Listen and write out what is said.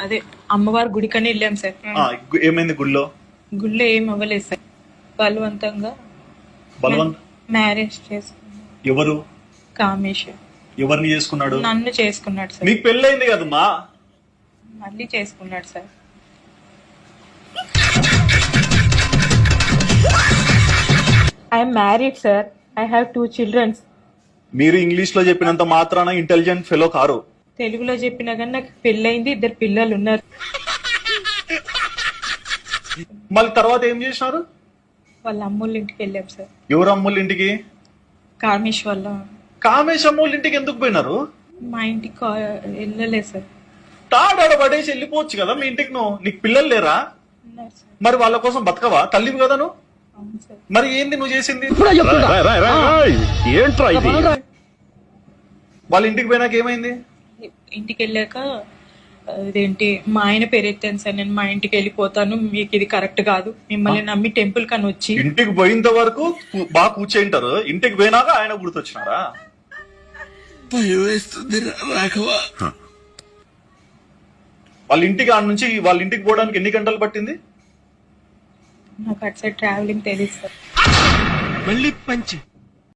అదే అమ్మవారి గుడికని వెళ్ళాం సార్. ఏమైంది గుళ్ళో? గుళ్ళో ఏం అవ్వలేదు సార్. బలవంతంగా మ్యారేజ్ చేసుకున్నాడు. ఎవరు? కామేశ్వర్. ఎవరిని చేసుకున్నాడు? నన్ను చేసుకున్నాడు సార్. మీకు పెళ్ళైంది కదమ్మా? మళ్ళీ చేసుకున్నాడు sir. I'm married sir. I have 2 children. మీరు ఇంగ్లీష్ లో చెప్పినంత మాత్రాన ఇంటెలిజెంట్ ఫెలో కారు. తెలుగులో చెప్పినా కానీ నాకు పెళ్ళైంది, 2 పిల్లలు ఉన్నారు. మళ్ళీ తర్వాత ఏం చేసినారు? వాళ్ళ అమ్మోళ్ళ ఇంటికి వెళ్ళాం సార్. ఎవరు అమ్మోళ్ళ ఇంటికి? కామేష్ వాళ్ళ. కామేష్ అమ్మోళ్ళ ఇంటికి ఎందుకు పోయినారు? మా ఇంటికి వెళ్ళలేదు సార్. తాడాడ పడేసి వెళ్ళిపోవచ్చు కదా మీ ఇంటికి. నీకు పిల్లలు లేరా? ఉన్నారు సార్. మరి వాళ్ళ కోసం బతకవా? తల్లివి కదా నువ్వు. అవును సార్. మరి ఏంది నువ్వు చేసింది? వాళ్ళ ఇంటికి పోయినాక ఏమైంది? ఇంటికి వెళ్ళాక ఇదేంటి మా ఆయన పేరు ఎత్తాను సార్. నేను మా ఇంటికి వెళ్ళిపోతాను, మీకు ఇది కరెక్ట్ కాదు, మిమ్మల్ని నమ్మి టెంపుల్ కని వచ్చి. ఇంటికి పోయినంత వరకు బాగా కూర్చేంటారు, ఇంటికి పోయినాక ఆయన గుర్తొచ్చినారా? వాళ్ళ ఇంటికి ఆడ నుంచి వాళ్ళ ఇంటికి పోవడానికి ఎన్ని గంటలు పట్టింది? నాకు అటు సైడ్ ట్రావెలింగ్ తెలియదు సార్. మళ్ళీ పంచి